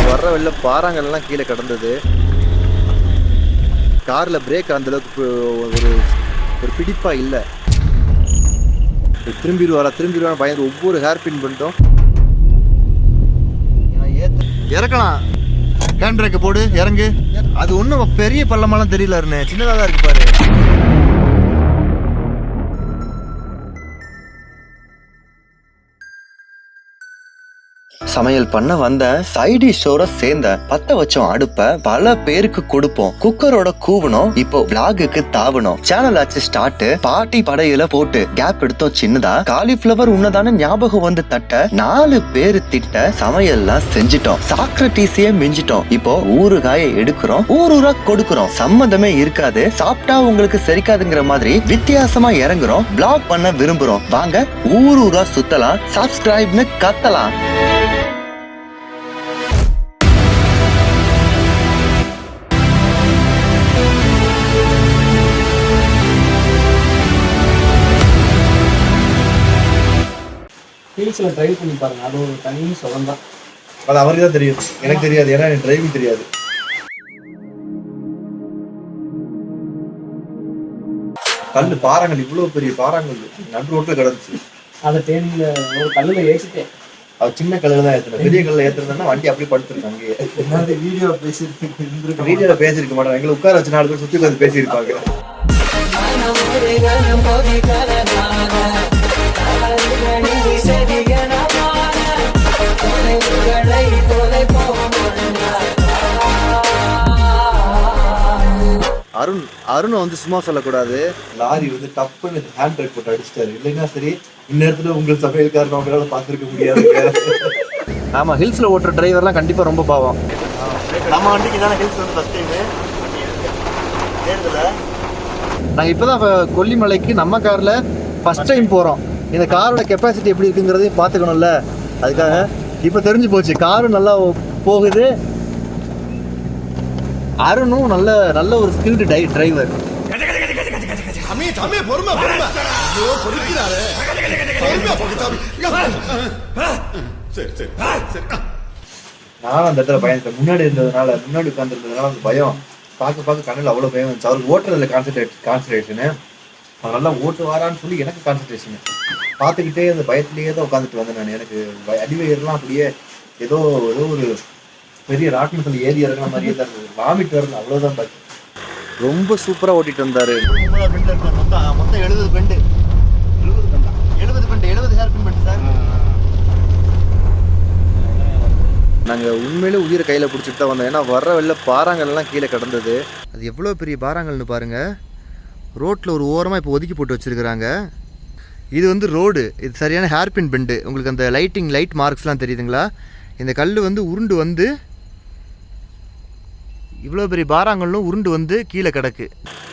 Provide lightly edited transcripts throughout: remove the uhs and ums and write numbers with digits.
வர்ற வெளில பாறாங்கல்லாம் கீழே கிடந்தது. காரில் பிரேக் அந்தளவுக்கு ஒரு பிடிப்பா இல்லை. திரும்பிடுவாரா பயந்து ஒவ்வொரு ஹேர் பின் பண்ணிட்டோம். இறக்கலாம், ஹேண்ட் பிரேக்கை போடு, இறங்கு. அது ஒன்றும் பெரிய பள்ளமாலாம் தெரியல, சின்னதாக தான் இருக்கு பாரு. சமையல் பண்ண வந்த சைடிஷோட சேர்ந்த பத்த வச்சோம் அடுப்ப, பல பேருக்கு கொடுப்போம். குக்கரோட கூவணும், இப்போ விளாகுக்கு தாவணும். சேனல் ஆச்சு ஸ்டார்ட். பாட்டி படையில போட்டு கேப் எடுத்தோம் சின்னதா. காலிஃபிளவர் உன்னதான ஞாபகம் வந்து தட்ட 4 பேரு திட்ட சமையல்லாம் செஞ்சிட்டோம். சாக்ரட்டிஸையே மிஞ்சிட்டோம். இப்போ ஊறுகாயை எடுக்கிறோம், ஊரூரா கொடுக்கிறோம். சம்மந்தமே இருக்காது, சாப்பிட்டா உங்களுக்கு சரிக்காதுங்கிற மாதிரி வித்தியாசமா இறங்குறோம். பிளாக் பண்ண விரும்புறோம். வாங்க ஊரூரா சுத்தலாம், சப்ஸ்கிரைப்னு கத்தலாம். ஹில்ஸில் ட்ரைவ் பண்ணி பாருங்க, அது ஒரு தனி சுகம் தான். அது அவருக்கு தான் தெரியும், எனக்கு தெரியாது. ஏன்னா எனக்கு டிரைவிங் தெரியாது. கல் பாறாங்கல், இவ்வளவு பெரிய பாறாங்கல் நடு ரோட்ல கிடந்துச்சு. அதை தேனியில் ஒரு கல்லில் ஏற்றிட்டேன். அது சின்ன கல்லுல தான் ஏற்றுனேன். பெரிய கல்ல ஏற்றுறதுனா வண்டி அப்படியே படுத்துருக்கு. அங்கேயே வீடியோ பேசியிருக்க மாட்டாங்க. எங்களை உட்கார வச்சு 4 பேர் சுற்றி உட்காந்து பேசியிருப்பாங்க. அருண் வந்து சும்மா சொல்லக்கூடாது. லாரி வந்து டப்புன்னு ஹேண்ட் பிரேக் போட்டு அடிச்சிட்டாரு. இல்லைன்னா சரி, இந்நேரத்துல உங்கள் சமையல்காரன் அவங்களால பார்த்துருக்க முடியாது. ஆமா, ஹில்ஸ்ல ஓட்டுற டிரைவர்லாம் கண்டிப்பா ரொம்ப பாவம். நம்ம வண்டிக்கு தானே ஹில்ஸ் வந்து ஃபர்ஸ்ட் டைம் ஏறுதுல. நாங்கள் இப்போதான் கொல்லிமலைக்கு நம்ம கார்ல ஃபர்ஸ்ட் டைம் போறோம். இந்த காரோட கெப்பாசிட்டி எப்படி இருக்குங்கிறதையும் பார்த்துக்கணும்ல. அதுக்காக இப்போ தெரிஞ்சு போச்சு, காரும் நல்லா போகுது. அருணும் நல்ல ஒரு ஸ்கில்டு டிரைவர். நானும் அந்த இடத்துல பயந்துட்டேன். முன்னாடி உட்காந்துருந்ததுனால அந்த பயம் பார்க்க கண்ணில் அவ்வளோ பயம் இருந்துச்சு. அவருக்கு ஓட்டுறதுல கான்சன்ட்ரேஷனு. அவன் நல்லா ஓட்டு வாரான்னு சொல்லி எனக்கு கான்சன்ட்ரேஷனு. பார்த்துக்கிட்டே அந்த பயத்திலேயே தான் உட்காந்துட்டு வந்தேன் நான். எனக்கு அடிவயிறுலாம் அப்படியே ஏதோ ஒரு பெரிய ராட்டினத்தில் ஏறி இறங்கின மாதிரியே தான் இருந்தது. வாமிட் வரல, அவ்வளோதான் பாக்கி. ரொம்ப சூப்பராக ஓட்டிட்டு வந்தார். மொத்தம் 70 பெண்டு 70 ஹேர் பின் பெண்டு சார். நாங்கள் உண்மையிலே உயிரை கையில் பிடிச்சிட்டு தான் வந்தோம். ஏன்னா வர்ற வெளில பாறாங்கல்லாம் கீழே கிடந்தது. அது எவ்வளோ பெரிய பாறாங்கல்னு பாருங்கள். ரோட்டில் ஒரு ஓரமாக இப்போ ஒதுக்கி போட்டு வச்சுருக்குறாங்க. இது வந்து ரோடு, இது சரியான ஹேர் பின் பெண்டு. உங்களுக்கு அந்த லைட் மார்க்ஸ்லாம் தெரியுதுங்களா? இந்த கல் வந்து உருண்டு வந்து இவ்வளோ பெரிய பாறாங்கல்லும் உருண்டு வந்து கீழே கிடக்கு.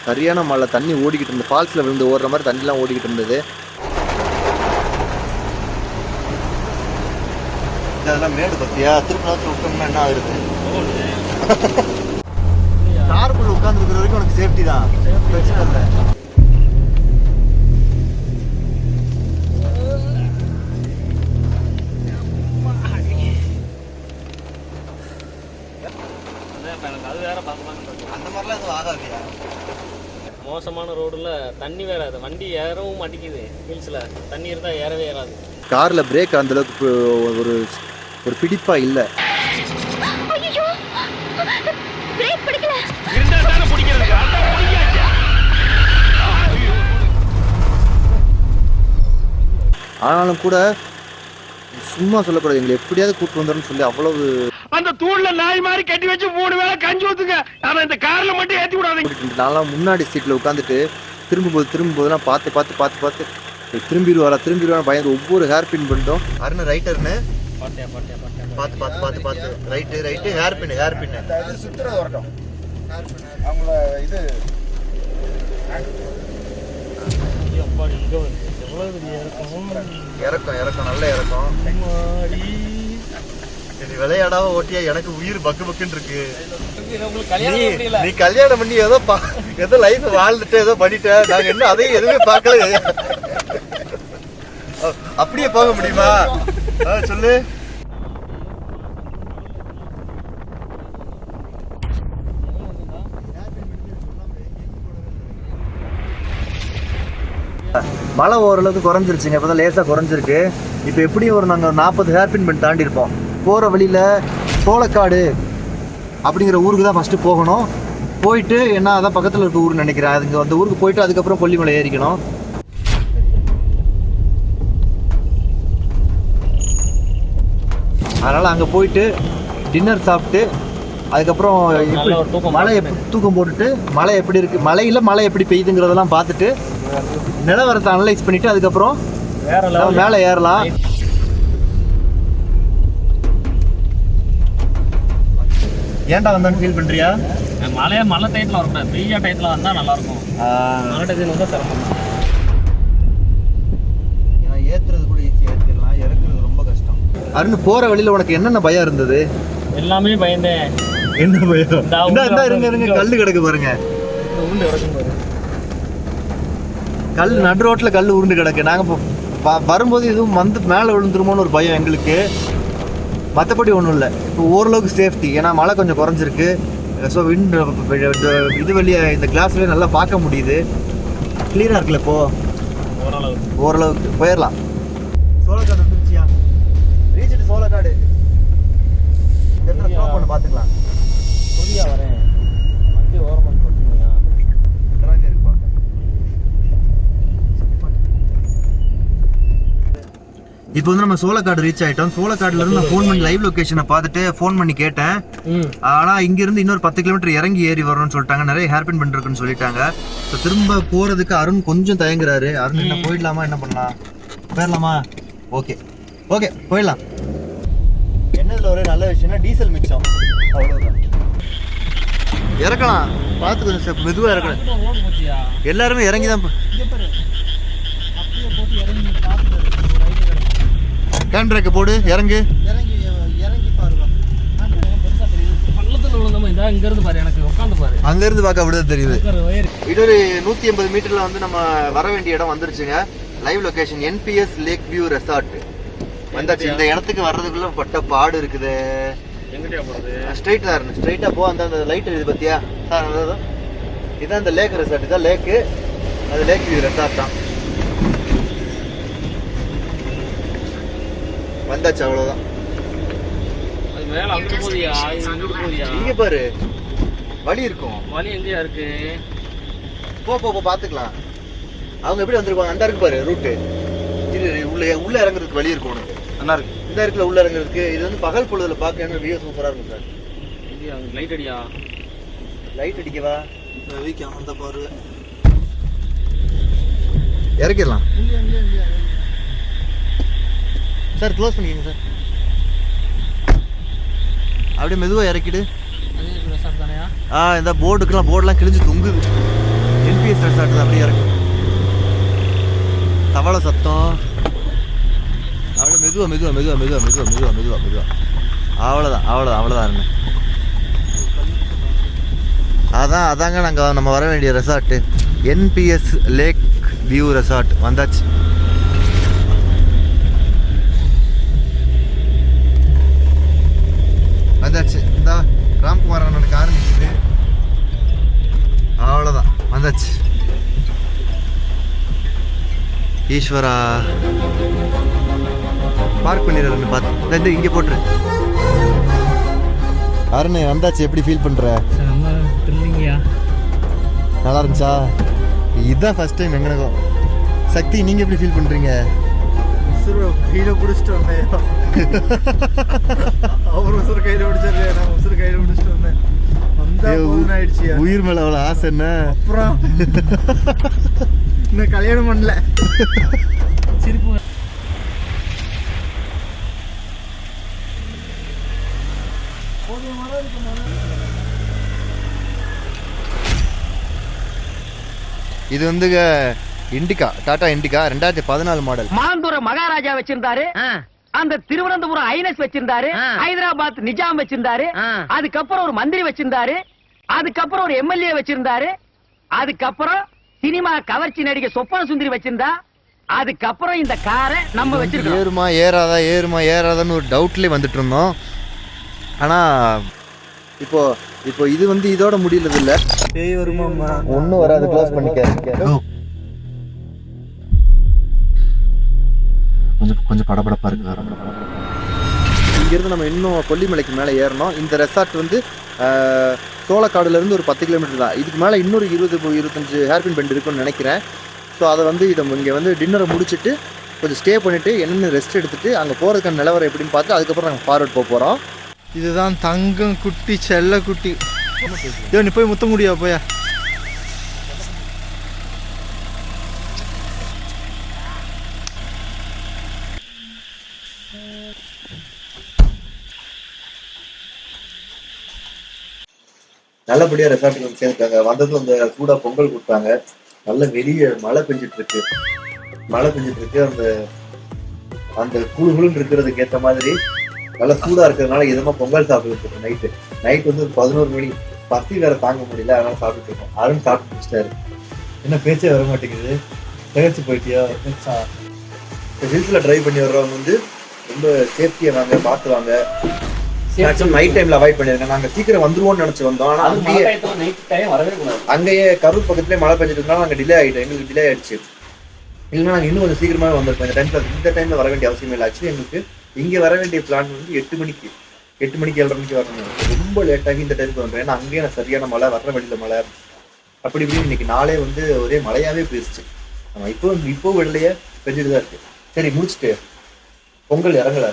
சரியான மழை, தண்ணி ஓடிக்கிட்டு இருந்தது. ஃபால்ஸில் விழுந்து ஓடுற மாதிரி தண்ணிலாம் ஓடிக்கிட்டு இருந்தது. அதெல்லாம் மேடு பத்தியா, திருப்பி விட்டோம்னா என்ன ஆகுது? காருக்குள்ள உட்காந்துருக்கிற வரைக்கும் உனக்கு சேஃப்டி தான், பிரச்சனை இல்லை. அந்த மாதிரிலாம் எதுவும் ஆகாதியா? மோசமான ரோடுல தண்ணி வேற, அது வண்டி ஏறவும் மாட்டேங்குது. ஹில்ஸ்ல தண்ணி இருந்தா ஏறவே ஏறாது. கார்ல பிரேக் அந்த அளவுக்கு ஒரு பிடிப்பா இல்ல. ஆனாலும் கூட சும்மா சொல்லக்கூடாது, எங்களை எப்படியாவது கூட்டு வந்துடும் சொல்லி அவ்வளவு அந்த தூண்ல நாய் மாதிரி கட்டி வச்சு 3 வேளை கஞ்சி ஊத்துங்க. ஆனா இந்த கார்ல மட்டும் ஏத்தி விடாதீங்க. நான்லாம் முன்னாடி சீட்ல உட்காந்துட்டு திரும்பும்போதெல்லாம் பார்த்து திரும்பிடுவாரா பயந்து ஒவ்வொரு ஹேர் பின் பண்ணிட்டோம். அருண் ரைட்டர்னு பார்த்து ரைட்டு ஹேர் பின் சுத்துறது வரட்டும். அவங்கள இது இறக்கம் நல்ல இறக்கம். விளையாடாம ஓட்டியா எனக்கு உயிர் பக்குன்னு இருக்கு. நீ கல்யாணம் பண்ணி ஏதோ லைஃப் வாழ்ந்துட்டு ஏதோ பண்ணிட்ட. நாங்க என்ன அதையும் எதுவுமே பார்க்கல. அப்படியே போக முடியுமா? சொல்லு. மழை ஓரளவுக்கு குறைஞ்சிருச்சுங்க. இப்போ தான் லேசாக குறைஞ்சிருக்கு. இப்போ எப்படியும் ஒரு நாங்கள் 40 ஹேர்பின் பண்ணி தாண்டி இருப்போம். போகிற வழியில் சோளக்காடு அப்படிங்கிற ஊருக்கு தான் ஃபஸ்ட்டு போகணும். போயிட்டு என்ன அதான் பக்கத்தில் இருக்க ஊருன்னு நினைக்கிறேன். அதுக்கு அந்த ஊருக்கு போயிட்டு அதுக்கப்புறம் கொல்லிமலை ஏறிக்கணும். அதனால் அங்கே போயிட்டு டின்னர் சாப்பிட்டு அதுக்கப்புறம் மழை தூக்கம் போட்டுட்டு மழை எப்படி இருக்குது, மழை எப்படி பெய்யுதுங்கிறதெல்லாம் பார்த்துட்டு நிலவரத்தை அனலைஸ் பண்ணிவிட்டு அதுக்கப்புறம் மேலே ஏறலாம். ஏன்டா வந்தான்னு ஃபீல் பண்ணுறியா? மழை டயத்தில் வரக்கூடாது, பெய்யா டயத்தில் வந்தால் நல்லாயிருக்கும். மழை டயத்தில் வந்தால் சிரமம். ஏன்னா ஏற்றுறது கூட ஈஸியாக ஏற்றிடலாம், இறக்குறது ரொம்ப கஷ்டம். அருண் போகிற வழியில் உனக்கு என்னென்ன பயம் இருந்தது? எல்லாமே பயந்தேன். என்ன பயம்? இருங்க கல் கிடக்கு பாருங்க. உருண்டு கிடக்கும் பாரு. கல் நடு ரோட்டில் கல் உருண்டு கிடக்கு. நாங்கள் வரும்போது எதுவும் வந்து மேலே விழுந்துருமோன்னு ஒரு பயம் எங்களுக்கு. மற்றபடி ஒன்றும் இல்லை. இப்போ ஓரளவுக்கு சேஃப்டி. ஏன்னா மழை கொஞ்சம் குறைஞ்சிருக்கு. ஸோ இது வழியா இந்த கிளாஸ்லேயே நல்லா பார்க்க முடியுது. கிளியராக இருக்குல்ல இப்போது? ஓரளவுக்கு போயிடலாம். சோளக்காடு வந்துருச்சியா? ரீச்சிட்டு சோளக்காடு ஸ்டாப் பண்ண பார்த்துக்கலாம். புதியா வரேன். வண்டி ஓரமாக போட்டுருந்தீங்க. இருக்கு பார்க்க. இப்போ வந்து நம்ம சோளக்காடு ரீச் ஆகிட்டோம். சோளக்காடுலேருந்து நான் ஃபோன் பண்ணி லைவ் லொக்கேஷனை பார்த்துட்டு ஃபோன் பண்ணி கேட்டேன். ஆனால் இங்கேருந்து இன்னொரு 10 கிலோமீட்டர் இறங்கி ஏறி வரணும்னு சொல்லிட்டாங்க. நிறைய ஹேர்பின் பண்ணிருக்குன்னு சொல்லிட்டாங்க. ஸோ திரும்ப போகிறதுக்கு அருண் கொஞ்சம் தயங்குறாரு. அருண் என்ன போயிடலாமா, என்ன பண்ணலாம், போயிடலாமா? ஓகே ஓகே போயிடலாம். என்னதில் ஒரே நல்ல விஷயம்னா டீசல் மிச்சம், அவ்வளோதான். இறக்கலாம், பார்த்து கொஞ்சம் மெதுவாக இறக்கலாம். எல்லாருமே இறங்கி தான் ஹேண்ட் பிரேக்கை போடு, இறங்கு. அங்கேருந்து பார்க்க அப்படிதான் தெரியுது. இது ஒரு 180 மீட்டரில் வந்து நம்ம வர வேண்டிய இடம் வந்துருச்சுங்க. Live location NPS lake view resort வந்தாச்சு. இந்த இடத்துக்கு வர்றதுக்குள்ள பட்ட பாடு இருக்குது. ஸ்ட்ரைட் தான் இருக்கு, ஸ்ட்ரைட்டாக போ. அந்த லைட் இது பற்றியா சார்? இதுதான் இந்த லேக் ரெசார்ட். இதுதான் லேக்கு, அது லேக் வியூ ரெசார்ட் தான். வந்தாச்சு, அவ்வளோதான். இங்க பாரு வழி இருக்கும். வழி எங்கேயா இருக்கு? போ பார்த்துக்கலாம். அவங்க எப்படி வந்திருப்பாங்க? அந்த இருக்கு பாரு ரூட்டு. இது உள்ள இறங்குறதுக்கு வழி இருக்கும் உனக்கு. நல்லா இருக்கு இந்த இடத்துல உள்ள இறங்குறதுக்கு. இது வந்து பகல் பொழுதுல பார்க்க வியூ சூப்பரா இருக்கும் சார். லைட் அடியா? லைட் அடிக்கவா? அந்த பாரு இறக்கிடலாம் சார். க்ளோஸ் பண்ணிக்கங்க சார். அப்படியே மெதுவாக இறக்கிடு. இந்த போர்டெலாம் கிழிஞ்சு தொங்குது. NPS ரெசார்ட் தான். அப்படியே இறக்கு. தவளை சத்தம். அப்படியே மெதுவாக. அவ்வளோதான் இருங்க. அதாங்க நம்ம வர வேண்டிய resort NPS lake view resort. வந்தாச்சு. இந்த ராம்குமார் அண்ணனோட கார் நிற்குது. அவ்வளோதான், வந்தாச்சு. ஈஸ்வரா பார்க் பண்ணிடுறேன்னு பார்த்து இங்கே போட்டுரு. அருண் வந்தாச்சு. எப்படி ஃபீல் பண்ணுற? நல்லா இருந்துச்சா? இதுதான் ஃபர்ஸ்ட் டைம் எங்கனக்கும். சக்தி, நீங்கள் எப்படி ஃபீல் பண்ணுறீங்க? கையில பிடிச்சிட்டு வந்தேன். அவர் உசுறு கையில பிடிச்சாரு, நான் உசுறு கையில பிடிச்சிட்டு வந்தேன். ஆயிடுச்சு. உயிர் மேல அவ்வளோ ஆசை என்ன? அப்புறம் இன்னும் கல்யாணம் பண்ணல. சிரிப்பு. இது வந்து இண்டிகா, டாடா இண்டிகா 2014 மாடல். மாந்தூர மகாராஜா வச்சிருந்தாரு, அந்த திருவனந்தபுரம் ஐனஸ் வச்சிருந்தாரு, ஹைதராபாத் நிஜாம் வச்சிருந்தாரு, அதுக்கப்புறம் ஒரு மந்திரி வச்சிருந்தாரு, அதுக்கப்புறம் ஒரு MLA வச்சிருந்தாரு, அதுக்கப்புறம் சினிமா கவர்ச்சி நடிகை சொப்பன சுந்தரி வச்சிருந்தா, அதுக்கப்புறம் இந்த காரை நம்ம வச்சிருக்கோம். ஏறுமா ஏறாதான்னு ஒரு டவுட்லேயே வந்துட்டு இருந்தோம். ஆனா இப்போ இது வந்து இதோட முடியலது இல்ல. ஒன்னும் வராது. க்ளோஸ் பண்ணிக்க. கொஞ்சம் படபடப்பாக இருக்குது வேற. இங்கேருந்து நம்ம இன்னும் கொல்லிமலைக்கு மேலே ஏறணும். இந்த ரெசார்ட் வந்து சோளக்காடுலேருந்து ஒரு 10 கிலோமீட்டர் தான். இதுக்கு மேலே இன்னொரு 20-25 ஹேர்பின் பெண்ட் இருக்குன்னு நினைக்கிறேன். ஸோ அதை வந்து இங்கே வந்து டின்னரை முடிச்சுட்டு கொஞ்சம் ஸ்டே பண்ணிவிட்டு என்னென்னு ரெஸ்ட் எடுத்துகிட்டு அங்கே போகிறதுக்கான நிலவரம் எப்படின்னு பார்த்து அதுக்கப்புறம் நாங்கள் ஃபார்வர்ட் போக போகிறோம். இதுதான் தங்கம் குட்டி செல்ல குட்டி. நீ போய் முத்த முடியா போயா? நல்லபடியாக ரெசார்ட்டுக்கு வந்து சேர்ந்துட்டாங்க. வந்ததும் அந்த சூடாக பொங்கல் கொடுத்தாங்க. நல்ல வெளியே மழை பெஞ்சிட்டு இருக்கு. அந்த அந்த குழுகுழுன்னு இருக்கிறதுக்கு ஏற்ற மாதிரி நல்லா சூடாக இருக்கிறதுனால இதமாக பொங்கல் சாப்பிட்டு இருக்கோம். நைட் வந்து 11 மணி. பசி வேற தாங்க முடியல, அதனால சாப்பிட்டு இருக்கோம். அருண் சாப்பிட்டு முடிச்சிட்டாரு. என்ன பேச்சே வர மாட்டேங்குது, தகச்சு போயிட்டியா? ஹில்ஸில் ட்ரைவ் பண்ணி வர்றவங்க வந்து ரொம்ப சேஃப்டியாக வாங்க, பார்த்து வாங்க. நைட் டைம்ல அவாய்ட் பண்ணிருங்க. நாங்க சீக்கிரம் வந்துருவோம்னு நினைச்சு வந்தோம். ஆனா அங்கேயே கரூர் பக்கத்துலயே மழை பெஞ்சிட்டு நாங்க டிலே ஆயிட்டோம். எங்களுக்கு டிலே ஆயிடுச்சு. இல்லைன்னா நாங்க இன்னும் கொஞ்சம் சீக்கிரமாவே வந்திருக்கோம். இந்த டைம்ல வர வேண்டிய அவசியமே இல்லை. ஆக்சுவலி எங்களுக்கு இங்க வர வேண்டிய பிளான் வந்து 8 மணிக்கு 7:30 மணிக்கு வரணும். ரொம்ப லேட்டாகி இந்த டைமுக்கு வந்துடும். ஏன்னா அங்கேயே நான் சரியான மழை, வர்ற வழியில மழை, அப்படி இப்படி இன்னைக்கு நாளே வந்து ஒரே மழையாவே போயிடுச்சு. நம்ம இப்போ வெள்ளையே பெஞ்சிட்டு தான் இருக்கு. சரி, முடிச்சுட்டு பொங்கல் இறங்கல,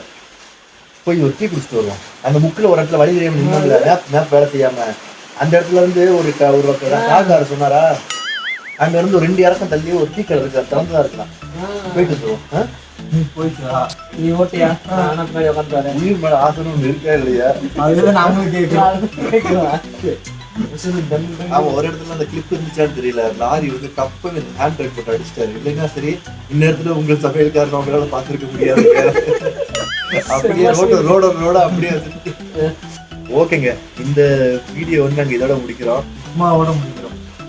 போய் ஒரு டீ குடிச்சிட்டு வருவோம். அந்த முக்கில் ஒரு இடத்துல வழி தெரியாம நின்னாங்கல்ல, மேப் வேலை செய்யாம, அந்த இடத்துல இருந்து ஒரு கார் சொன்னாரா, அங்க இருந்து ஒரு 2 இறக்கம் தள்ளி ஒரு டீ கடை இருக்கு, திறந்துதான் இருக்கலாம். போயிட்டு வந்துருவோம். நீ ஓட்டியா? உயிர் மேல ஆசனம் ஒண்ணு இருக்கா இல்லையா? ஆமா, ஒரு இடத்துல அந்த கிளிப் இருந்துச்சான்னு தெரியல. லாரி வந்து கப்ப ஹேண்ட் பிரேக் போட்டு அடிச்சிட்டாரு. இல்லைன்னா சரி, இந்நேரத்துல உங்கள் சமையல்காரன் அவங்களால பாத்துருக்க முடியாது. அப்படியே ரோட அப்படியே வந்துட்டு. ஓகேங்க, இந்த வீடியோ வந்து நாங்க இதோட முடிக்கிறோம்.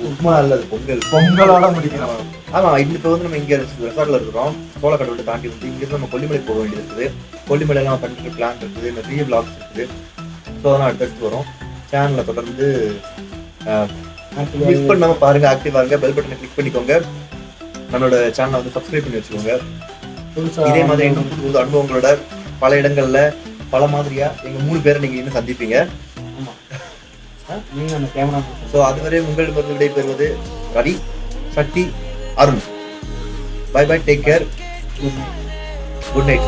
உப்மா அல்லது பொங்கலோட முடிக்கிறோம். ஆமா, இப்போ வந்து நம்ம இங்க ரெசார்ட்ல இருக்கிறோம். சோளக்காடு தாண்டி வந்து இங்கிருந்து நம்ம கொல்லிமலை போக வேண்டியது இருக்குது. கொல்லிமலை எல்லாம் பண்ணிட்டு பிளான் இருக்குது, நிறைய பிளாக்ஸ் இருக்குது. ஸோ அதெல்லாம் அடுத்தடுத்து வரும். சேனலை தொடர்ந்து மிஸ் பண்ணாம பாருங்க, ஆக்டிவ் ஆகுங்க, பெல் பட்டனை கிளிக் பண்ணிக்கோங்க. நம்மளோட சேனலை வந்து சப்ஸ்கிரைப் பண்ணி வச்சுக்கோங்க. இதே மாதிரி இன்னும் புது புது அனுபவங்களோட பல இடங்கள்ல பல மாதிரியா எங்க 3 பேரை நீங்க இன்னும் சந்திப்பீங்க. ஸோ அதுவரை உங்களிடமிருந்து விடைபெறுவது Ravi, Shakti, Arun. Bye bye, take care, good night.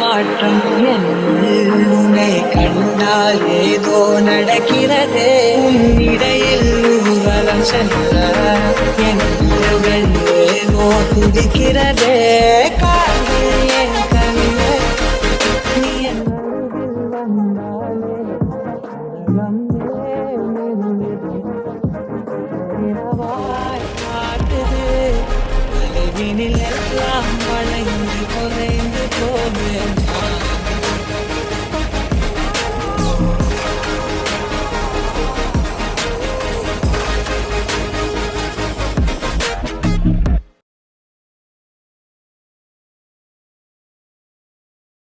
மாற்றம் உன்னை கண்டால் ஏதோ நடக்கிறதே. இடையில் ஊர்வலம் சென்ற என் ஏதோ துடிக்கிறதே. எல்லாம் வளைந்து குறைந்து போவேன்.